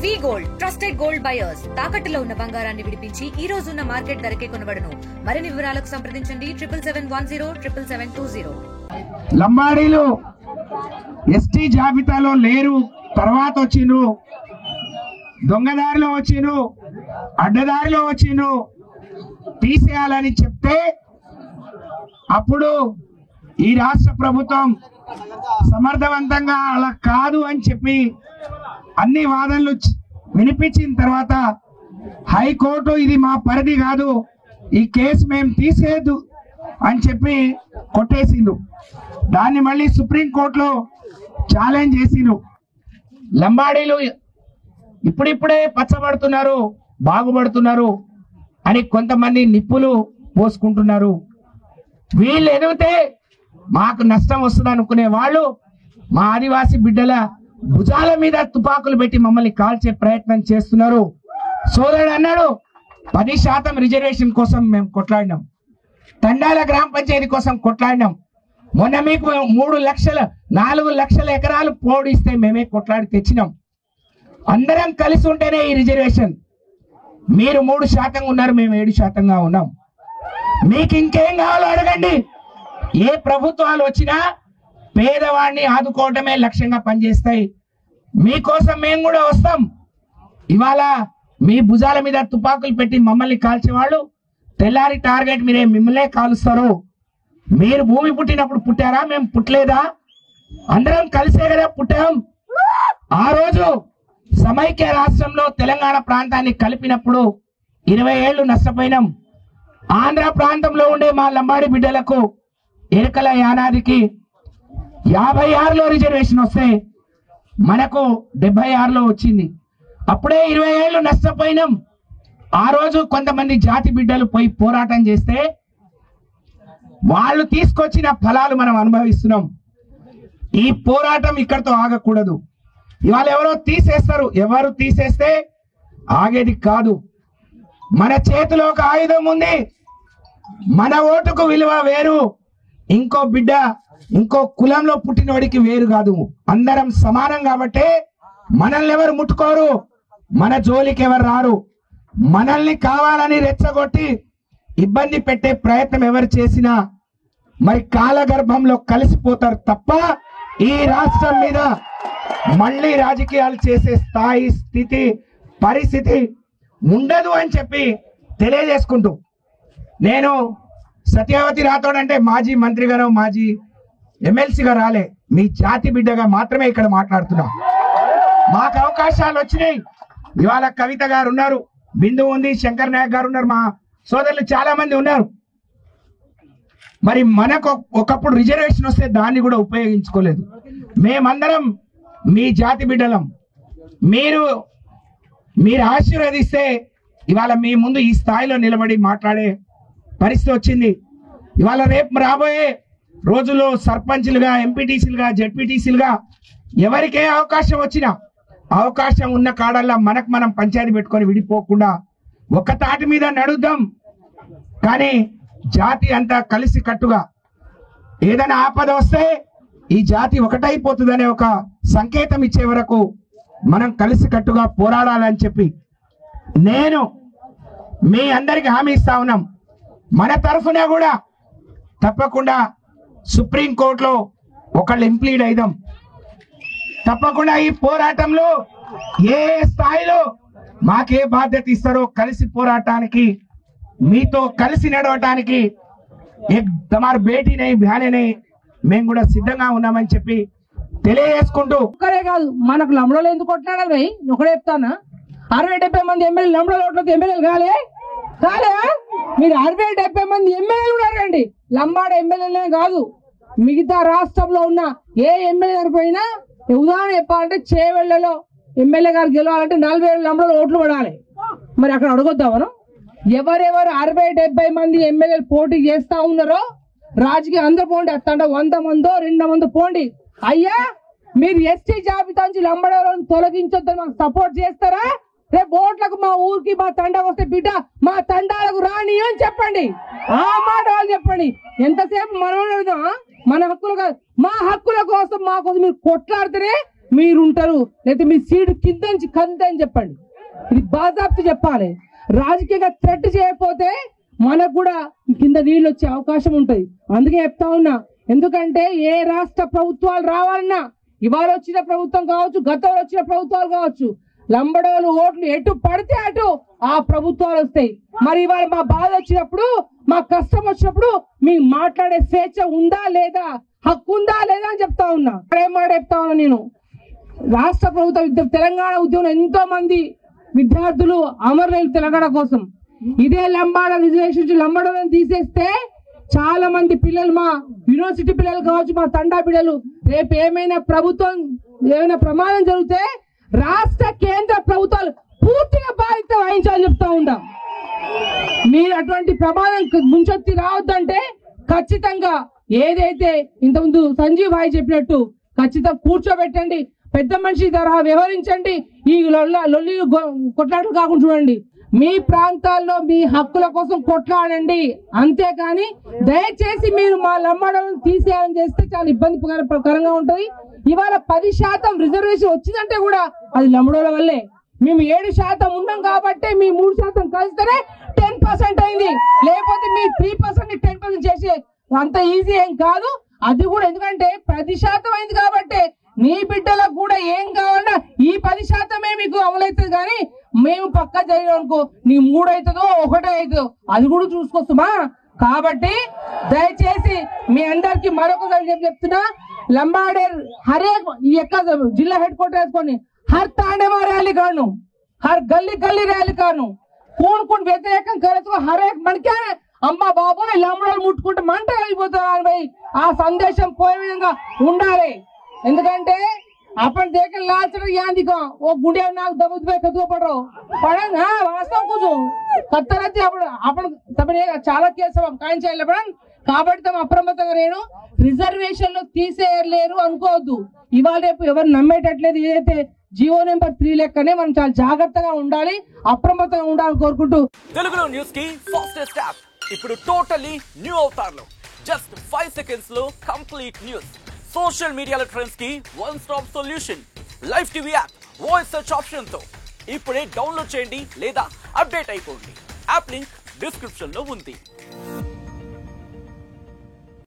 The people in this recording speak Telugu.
వి గోల్డ్ ట్రస్టెడ్ గోల్డ్ బయర్స్ తాకట్టులో ఉన్న బంగారాన్ని విడిపించి ఈ రోజు ఉన్న మార్కెట్ ధరకే కొనబడును. మరిన్ని వివరాలకు సంప్రదించండి 77107720. లంబాడీలు ఎస్టీ జాబితాలో లేరు, తర్వాత వచ్చిండ్రు, దొంగదారిలో వచ్చిండ్రు, అడ్డదారిలో వచ్చిండ్రు, తీసేయాలని చెప్తే అప్పుడు ఈ రాష్ట్ర ప్రభుత్వం సమర్థవంతంగా అలా కాదు అని చెప్పి అన్ని వాదనలు వినిపించిన తర్వాత హైకోర్టు ఇది మా పరిధి కాదు, ఈ కేసు మేము తీసేయద్దు అని చెప్పి కొట్టేసిండు. దాన్ని మళ్ళీ సుప్రీంకోర్టులో ఛాలెంజ్ చేసిండు. లంబాడీలు ఇప్పుడిప్పుడే పచ్చబడుతున్నారు, బాగుపడుతున్నారు అని కొంతమంది నిప్పులు పోసుకుంటున్నారు. వీళ్ళు ఎదిగితే మాకు నష్టం వస్తుంది అనుకునే వాళ్ళు మా ఆదివాసీ బిడ్డల భుజాల మీద తుపాకులు పెట్టి మమ్మల్ని కాల్చే ప్రయత్నం చేస్తున్నారు. సోదరుడు అన్నాడు 10% రిజర్వేషన్ కోసం మేము కొట్లాడినాం, తండాల గ్రామ పంచాయతీ కోసం కొట్లాడినాం. మొన్న మీకు 4 లక్షల ఎకరాలు పోడిస్తే మేమే కొట్లాడి తెచ్చినాం. అందరం కలిసి ఉంటేనే ఈ రిజర్వేషన్. మీరు 3% ఉన్నారు, మేము 7%గా ఉన్నాం. మీకు ఇంకేం కావాలో అడగండి. ఏ ప్రభుత్వాలు వచ్చినా పేదవాడిని ఆదుకోవటమే లక్ష్యంగా పనిచేస్తాయి. మీకోసం మేము కూడా వస్తాం. ఇవాళ మీ భుజాల మీద తుపాకులు పెట్టి మమ్మల్ని కాల్చేవాళ్ళు తెల్లారి టార్గెట్ మీరే మిమ్మల్నే కాలుస్తారు. మీరు భూమి పుట్టినప్పుడు పుట్టారా? మేము పుట్టలేదా? అందరం కలిసే కదా పుట్టాం. ఆ రోజు సమైక్య రాష్ట్రంలో తెలంగాణ ప్రాంతాన్ని కలిపినప్పుడు 20 ఏళ్లు నష్టపోయినాం. ఆంధ్ర ప్రాంతంలో ఉండే మా లంబాడి బిడ్డలకు ఎరకల యానాదికి 56లో రిజర్వేషన్ వస్తే మనకు 76లో వచ్చింది. అప్పుడే 20 ఏళ్లు నష్టపోయినాం. ఆ రోజు కొంతమంది జాతి బిడ్డలు పోయి పోరాటం చేస్తే వాళ్ళు తీసుకొచ్చిన ఫలాలు మనం అనుభవిస్తున్నాం. ఈ పోరాటం ఇక్కడితో ఆగకూడదు. ఇవాళ ఎవరో తీసేస్తారు, ఎవరు తీసేస్తే ఆగేది కాదు. మన చేతిలో ఒక ఆయుధం ఉంది. మన ఓటుకు విలువ వేరు, ఇంకో బిడ్డ ఇంకో కులంలో పుట్టినోడికి వేరు కాదు. అందరం సమానం కాబట్టి మనల్ని ఎవరు ముట్టుకోరు, మన జోలికి ఎవరు రారు. మనల్ని కావాలని రెచ్చగొట్టి ఇబ్బంది పెట్టే ప్రయత్నం ఎవరు చేసినా మరి కాలగర్భంలో కలిసిపోతారు తప్ప ఈ రాష్ట్రం మీద మళ్ళీ రాజకీయాలు చేసే స్థాయి స్థితి పరిస్థితి ఉండదు అని చెప్పి తెలియజేసుకుంటూ, నేను సత్యవతి రాథోడ్ అంటే మాజీ మంత్రిగానో మాజీ ఎమ్మెల్సీగా రాలే, మీ జాతి బిడ్డగా మాత్రమే ఇక్కడ మాట్లాడుతున్నా. మాకు అవకాశాలు వచ్చినాయి. ఇవాళ కవిత గారు ఉన్నారు, బిందు ఉంది, శంకర్ నాయక్ గారు ఉన్నారు, మా సోదరులు చాలా మంది ఉన్నారు. మరి మనకు ఒకప్పుడు రిజర్వేషన్ వస్తే దాన్ని కూడా ఉపయోగించుకోలేదు. మేమందరం మీ జాతి బిడ్డలం. మీరు ఆశీర్వదిస్తే ఇవాళ మీ ముందు ఈ స్థాయిలో నిలబడి మాట్లాడే పరిస్థితి వచ్చింది. ఇవాళ రేపు రాబోయే రోజుల్లో సర్పంచ్లుగా, ఎంపీటీసీలుగా, జెడ్పీటీసీలుగా ఎవరికే అవకాశం వచ్చినా అవకాశం ఉన్న కాడల్లా మనకు మనం పంచాయతీ పెట్టుకొని విడిపోకుండా ఒక తాటి మీద నడుద్దాం. కానీ జాతి అంతా కలిసి కట్టుగా ఏదైనా ఆపద వస్తే ఈ జాతి ఒకటైపోతుందనే ఒక సంకేతం ఇచ్చే వరకు మనం కలిసి కట్టుగా పోరాడాలని చెప్పి నేను మీ అందరికి హామీ ఇస్తా ఉన్నాం. మన తరఫున కూడా తప్పకుండా సుప్రీంకోర్టులో ఒకళ్ళు ఇంప్లీడ్ అయిదాం. తప్పకుండా ఈ పోరాటంలో ఏ స్థాయిలో మాకే బాధ్యత ఇస్తారో కలిసి పోరాటానికి, మీతో కలిసి నడవటానికి తమారు బేటీనే భ్యానే మేము కూడా సిద్ధంగా ఉన్నామని చెప్పి తెలియజేసుకుంటూ, ఒక్కరే కాదు మనకు లంబడోలు ఎందుకు కొట్టినాడు భయ్ ఒకటే చెప్తానా, 60-70 మంది ఎమ్మెల్యే లంబడోలు ఓట్లకి ఎమ్మెల్యేలు కాలే మీరు 60-70 మంది ఎమ్మెల్యేలు కూడా రండి. లంబాడ ఎమ్మెల్యేలే కాదు, మిగతా రాష్ట్రంలో ఉన్న ఏ ఎమ్మెల్యే గారు పోయినా, ఉదాహరణ చెప్పాలంటే చేవెళ్లలో ఎమ్మెల్యే గారు గెలవాలంటే 40 లంబడోలు ఓట్లు పడాలి. మరి అక్కడ అడగొద్దా మనం? ఎవరెవరు 60-70 మంది ఎమ్మెల్యేలు పోటీ చేస్తా ఉన్నారో రాజకీయ అందరూ పోండి, అత్తంట 100 మందో 200 మందో పోండి. అయ్యా మీరు ఎస్టీ జాబితా నుంచి లంబడోలను తొలగించొద్దని మాకు సపోర్ట్ చేస్తారా? రేపు ఓట్లకు మా ఊరికి మా తండాకు వస్తే బిడ్డ మా తండాలకు రాని అని చెప్పండి. ఆ మాట వాళ్ళు చెప్పండి. ఎంతసేపు మనం మన హక్కులు కాదు, మా హక్కుల కోసం మా కోసం మీరు కొట్లాడితేనే మీరుంటారు, లేకపోతే మీ సీటు కింద నుంచి కందని చెప్పండి. ఇది బాధాప్తి చెప్పాలి. రాజకీయంగా థ్రెట్ చేయకపోతే మనకు కూడా కింద నీళ్ళు వచ్చే అవకాశం ఉంటుంది. అందుకే చెప్తా ఉన్నా, ఎందుకంటే ఏ రాష్ట్ర ప్రభుత్వాలు రావాలన్నా, ఇవాళ వచ్చిన ప్రభుత్వం కావచ్చు, గతంలో వచ్చిన ప్రభుత్వాలు కావచ్చు, లంబడోలు ఓట్లు ఎటు పడితే అటు ఆ ప్రభుత్వాలు వస్తాయి. మరి ఇవాళ మా బాధ వచ్చినప్పుడు, మా కష్టం వచ్చినప్పుడు మీకు మాట్లాడే స్వేచ్ఛ ఉందా లేదా, హక్కు ఉందా లేదా అని చెప్తా ఉన్నా. ఏం మాట చెప్తా ఉన్నా, నేను రాష్ట్ర ప్రభుత్వ తెలంగాణ ఉద్యమంలో ఎంతో మంది విద్యార్థులు అమరలేదు తెలంగాణ కోసం. ఇదే లంబాడ రిజర్వేషన్ లంబాడలను తీసేస్తే చాలా మంది పిల్లలు, మా యూనివర్సిటీ పిల్లలు కావచ్చు, మా తండా పిల్లలు, రేపు ఏమైనా ప్రభుత్వం ఏమైనా ప్రమాదం జరిగితే రాష్ట్ర కేంద్ర ప్రభుత్వాలు పూర్తిగా బాధ్యత వహించాలని చెప్తా ఉందా. మీరు అటువంటి ప్రమాదం ముంచెత్తి రావద్దంటే ఖచ్చితంగా ఏదైతే ఇంతకుముందు సంజీవ్ భాయ్ చెప్పినట్టు ఖచ్చితంగా కూర్చోబెట్టండి, పెద్ద మనిషి తరహా వ్యవహరించండి. ఈ లొల్లి కొట్లాటలు కాకుండా చూడండి. మీ ప్రాంతాల్లో మీ హక్కుల కోసం కొట్లాడండి, అంతేకాని దయచేసి మీరు మా లంబాడలను తీసేయాలని చేస్తే చాలా ఇబ్బందికరంగా ఉంటది. ఇవాళ 10% రిజర్వేషన్ వచ్చిందంటే కూడా అది లంబాడోల వల్లే. మేము 7% ఉన్నాం కాబట్టి మీ 3% కలిస్తేనే 10% అయింది. లేకపోతే మీ 3% 10% చేసే అంత ఈజీ ఏం కాదు. అది కూడా ఎందుకంటే 10% అయింది కాబట్టి నీ బిడ్డలకు కూడా ఏం కావాలన్నా ఈ 10% మీకు అమలవుతుంది. కానీ మేము పక్క జరిగిననుకో నీ 3 అవుతుందో 1 అవుతుందో అది కూడా చూసుకొస్తామా. కాబట్టి దయచేసి మీ అందరికి మరొకసారి చెప్తున్నా, లంబాడేర్ హరేక్ ఈ యొక్క జిల్లా హెడ్ క్వార్టర్ వేసుకొని हर तांडेवा रैली कानू, हर गली गली रैली कानू, कौन व्यतिरेकం కరెక్ట్గా हर एक मन क्या అమ్మా బాబోయ్ లంబడోలు ముట్టుకుంటే మంట అయిపోతున్నారు భయ్. ఆ సందేశం పోయే విధంగా ఉండాలి. ఎందుకంటే अपन देख लाल चढ़ यहाँ दिखो वो गुड़िया नाक दबुद पे कदू पड़ रहा पढ़न हाँ वास्तव कुछ कत्ता रहती अपन तब చాలా కేసు కాయం చేయాలి పడన్. కాబట్టి తమ అప్రమత్తంగా నేను రిజర్వేషన్లు తీసేయలేరు అనుకోవద్దు. ఇవాళ రేపు ఎవరు నమ్మేటట్లేదు. ఏదైతే జియో నెంబర్ 3 లెక్కనే మనం చాలా జాగ్రత్తగా ఉండాలి, అప్రమత్తంగా ఉండాలని కోరుకుంటూ తెలుగులో న్యూస్ కి ఫాస్టెస్ట్ యాప్ ఇప్పుడు టోటల్లీ న్యూ అవతార్లో జస్ట్ 5 సెకండ్స్ లో కంప్లీట్ న్యూస్. సోషల్ మీడియాలో ట్రెండ్స్ కి one stop solution. Live TV app voice search option తో ఇప్పుడే డౌన్లోడ్ చేయండి లేదా అప్డేట్ అయిపోండి. యాప్ లింక్ డిస్క్రిప్షన్ లో ఉంది.